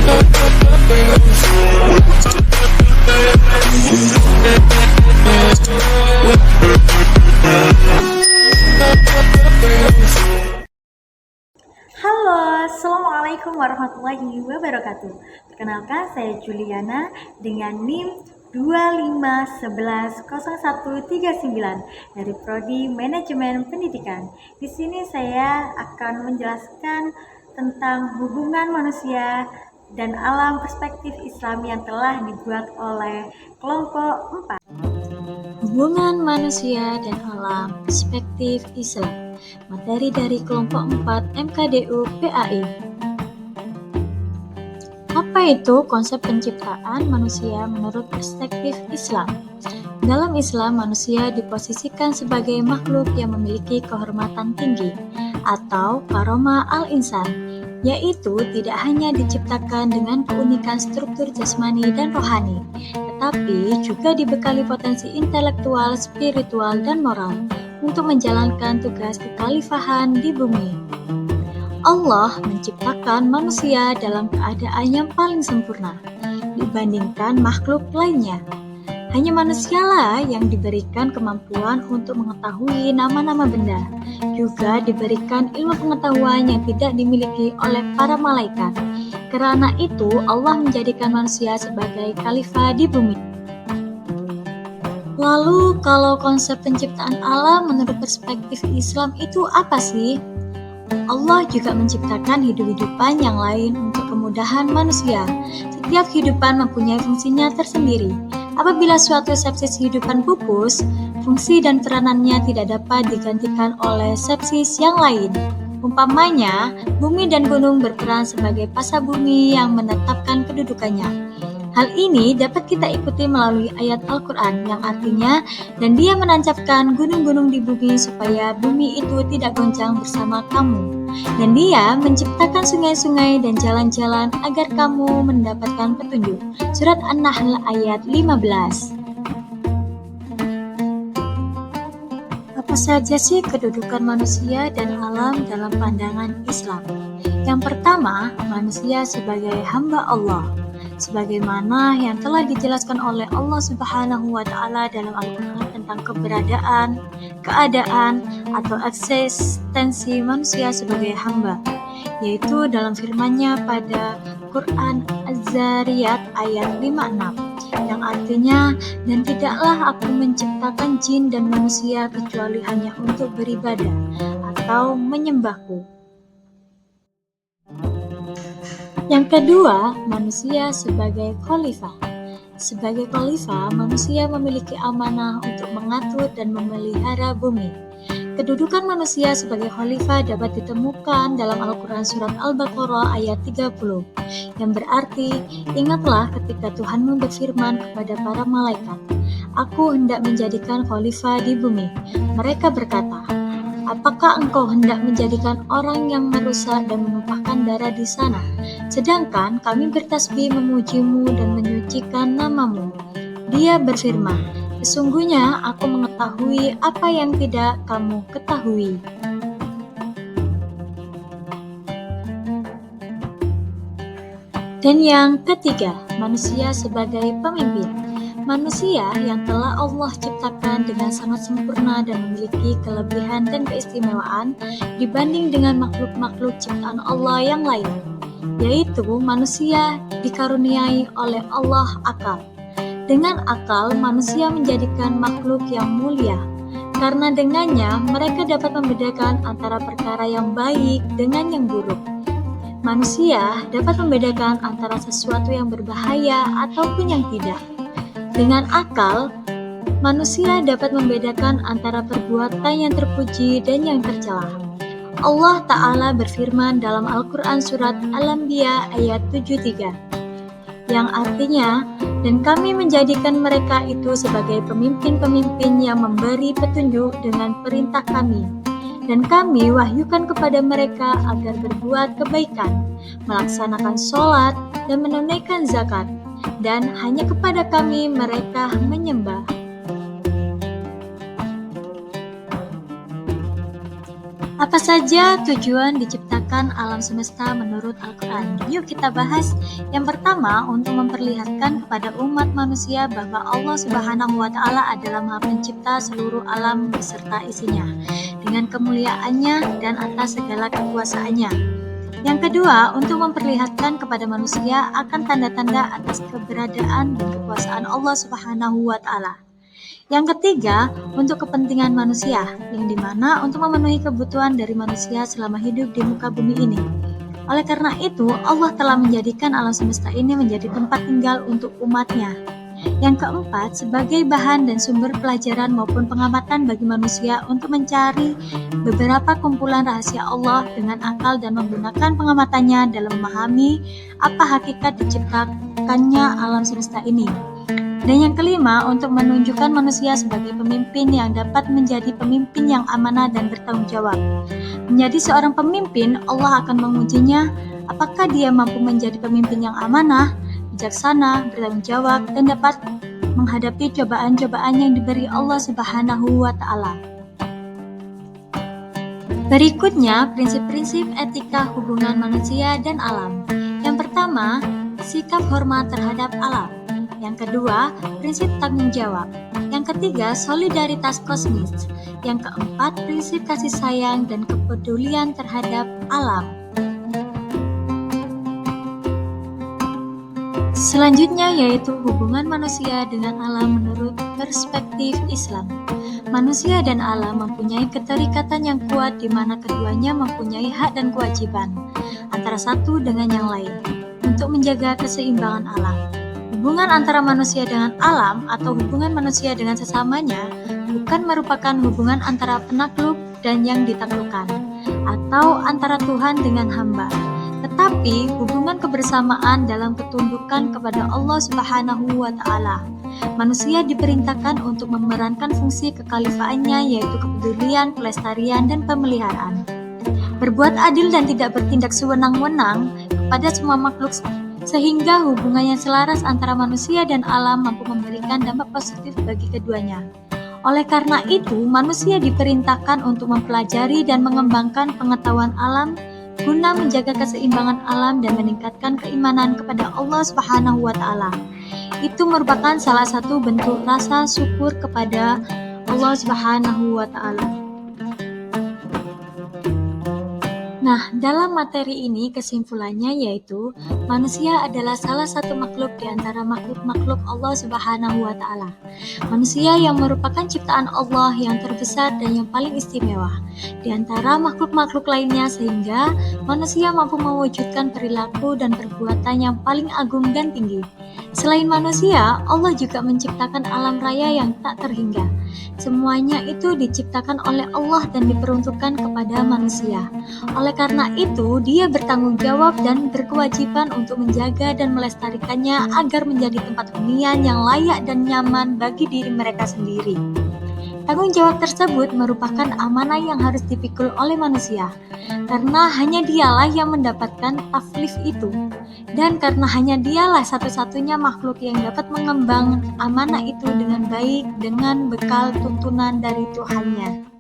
Halo, Assalamualaikum warahmatullahi wabarakatuh. Perkenalkan, saya Juliana dengan NIM 25110139 dari Prodi Manajemen Pendidikan. Di sini saya akan menjelaskan tentang hubungan manusia dan alam perspektif Islam yang telah dibuat oleh kelompok 4. Hubungan manusia dan alam perspektif Islam. Materi dari kelompok 4 MKDU PAI. Apa itu konsep penciptaan manusia menurut perspektif Islam? Dalam Islam, manusia diposisikan sebagai makhluk yang memiliki kehormatan tinggi atau karomah al-insan, yaitu tidak hanya diciptakan dengan keunikan struktur jasmani dan rohani, tetapi juga dibekali potensi intelektual, spiritual, dan moral untuk menjalankan tugas kekhalifahan di bumi. Allah menciptakan manusia dalam keadaan yang paling sempurna dibandingkan makhluk lainnya. Hanya manusialah yang diberikan kemampuan untuk mengetahui nama-nama benda, juga diberikan ilmu pengetahuan yang tidak dimiliki oleh para malaikat. Karena itu, Allah menjadikan manusia sebagai khalifah di bumi. Lalu, kalau konsep penciptaan alam menurut perspektif Islam itu apa sih? Allah juga menciptakan hidup-hidupan yang lain untuk kemudahan manusia. Setiap kehidupan mempunyai fungsinya tersendiri. Apabila suatu sepsis kehidupan pupus, fungsi dan peranannya tidak dapat digantikan oleh sepsis yang lain. Umpamanya, bumi dan gunung berperan sebagai pasa bumi yang menetapkan kedudukannya. Hal ini dapat kita ikuti melalui ayat Al-Quran yang artinya, dan Dia menancapkan gunung-gunung di bumi supaya bumi itu tidak goncang bersama kamu. Dan Dia menciptakan sungai-sungai dan jalan-jalan agar kamu mendapatkan petunjuk. Surat An-Nahl ayat 15. Apa saja sih kedudukan manusia dan alam dalam pandangan Islam? Yang pertama, manusia sebagai hamba Allah, sebagaimana yang telah dijelaskan oleh Allah Subhanahu wa Ta'ala dalam Al-Quran tentang keberadaan, keadaan, atau eksistensi manusia sebagai hamba, yaitu dalam firman-Nya pada Quran Az-Zariyat ayat 56, yang artinya, dan tidaklah aku menciptakan jin dan manusia kecuali hanya untuk beribadah atau menyembahku. Yang kedua, manusia sebagai khalifah. Sebagai khalifah, manusia memiliki amanah untuk mengatur dan memelihara bumi. Kedudukan manusia sebagai khalifah dapat ditemukan dalam Al-Quran Surat Al-Baqarah ayat 30, yang berarti, ingatlah ketika Tuhanmu berfirman kepada para malaikat, Aku hendak menjadikan khalifah di bumi. Mereka berkata, apakah engkau hendak menjadikan orang yang merusak dan menumpahkan darah di sana? Sedangkan kami bertasbih memujimu dan menyucikan namamu. Dia berfirman, sesungguhnya aku mengetahui apa yang tidak kamu ketahui. Dan yang ketiga, manusia sebagai pemimpin. Manusia yang telah Allah ciptakan dengan sangat sempurna dan memiliki kelebihan dan keistimewaan dibanding dengan makhluk-makhluk ciptaan Allah yang lain, yaitu manusia dikaruniai oleh Allah akal. Dengan akal, manusia menjadikan makhluk yang mulia, karena dengannya mereka dapat membedakan antara perkara yang baik dengan yang buruk. Manusia dapat membedakan antara sesuatu yang berbahaya ataupun yang tidak. Dengan akal, manusia dapat membedakan antara perbuatan yang terpuji dan yang tercela. Allah Ta'ala berfirman dalam Al-Quran Surat Al-Anbiya ayat 73, yang artinya, dan kami menjadikan mereka itu sebagai pemimpin-pemimpin yang memberi petunjuk dengan perintah kami. Dan kami wahyukan kepada mereka agar berbuat kebaikan, melaksanakan sholat, dan menunaikan zakat. Dan hanya kepada kami mereka menyembah. Apa saja tujuan diciptakan alam semesta menurut Al-Quran? Yuk kita bahas. Yang pertama, untuk memperlihatkan kepada umat manusia bahwa Allah Subhanahu wa Ta'ala adalah Maha Pencipta seluruh alam beserta isinya, dengan kemuliaannya dan atas segala kekuasaannya. Yang kedua, untuk memperlihatkan kepada manusia akan tanda-tanda atas keberadaan dan kekuasaan Allah Subhanahu wa Ta'ala. Yang ketiga, untuk kepentingan manusia, yang dimana untuk memenuhi kebutuhan dari manusia selama hidup di muka bumi ini. Oleh karena itu, Allah telah menjadikan alam semesta ini menjadi tempat tinggal untuk umatnya. Yang keempat, sebagai bahan dan sumber pelajaran maupun pengamatan bagi manusia untuk mencari beberapa kumpulan rahasia Allah dengan akal dan menggunakan pengamatannya dalam memahami apa hakikat diciptakannya alam semesta ini. Dan yang kelima, untuk menunjukkan manusia sebagai pemimpin yang dapat menjadi pemimpin yang amanah dan bertanggung jawab. Menjadi seorang pemimpin, Allah akan mengujinya apakah dia mampu menjadi pemimpin yang amanah, bijaksana, bertanggung jawab, dan dapat menghadapi cobaan-cobaan yang diberi Allah Subhanahu wa Ta'ala. Berikutnya, prinsip-prinsip etika hubungan manusia dan alam. Yang pertama, sikap hormat terhadap alam. Yang kedua, prinsip tanggung jawab. Yang ketiga, solidaritas kosmis. Yang keempat, prinsip kasih sayang dan kepedulian terhadap alam. Selanjutnya yaitu hubungan manusia dengan alam menurut perspektif Islam. Manusia dan alam mempunyai keterikatan yang kuat di mana keduanya mempunyai hak dan kewajiban antara satu dengan yang lain untuk menjaga keseimbangan alam. Hubungan antara manusia dengan alam atau hubungan manusia dengan sesamanya bukan merupakan hubungan antara penakluk dan yang ditaklukkan, atau antara Tuhan dengan hamba, tetapi hubungan kebersamaan dalam ketundukan kepada Allah Subhanahu wa Ta'ala. Manusia diperintahkan untuk memerankan fungsi kekhalifaannya, yaitu kepedulian, pelestarian, dan pemeliharaan. Berbuat adil dan tidak bertindak sewenang-wenang kepada semua makhluk sehingga hubungan yang selaras antara manusia dan alam mampu memberikan dampak positif bagi keduanya. Oleh karena itu, manusia diperintahkan untuk mempelajari dan mengembangkan pengetahuan alam guna menjaga keseimbangan alam dan meningkatkan keimanan kepada Allah Subhanahu wa Ta'ala. Itu merupakan salah satu bentuk rasa syukur kepada Allah Subhanahu wa Ta'ala. Nah, dalam materi ini kesimpulannya yaitu manusia adalah salah satu makhluk di antara makhluk-makhluk Allah Subhanahu wa Ta'ala. Manusia yang merupakan ciptaan Allah yang terbesar dan yang paling istimewa di antara makhluk-makhluk lainnya, sehingga manusia mampu mewujudkan perilaku dan perbuatan yang paling agung dan tinggi. Selain manusia, Allah juga menciptakan alam raya yang tak terhingga. Semuanya itu diciptakan oleh Allah dan diperuntukkan kepada manusia. Oleh karena itu, dia bertanggung jawab dan berkewajiban untuk menjaga dan melestarikannya agar menjadi tempat hunian yang layak dan nyaman bagi diri mereka sendiri. Tanggung jawab tersebut merupakan amanah yang harus dipikul oleh manusia, karena hanya dialah yang mendapatkan taklif itu, dan karena hanya dialah satu-satunya makhluk yang dapat mengemban amanah itu dengan baik dengan bekal tuntunan dari Tuhannya.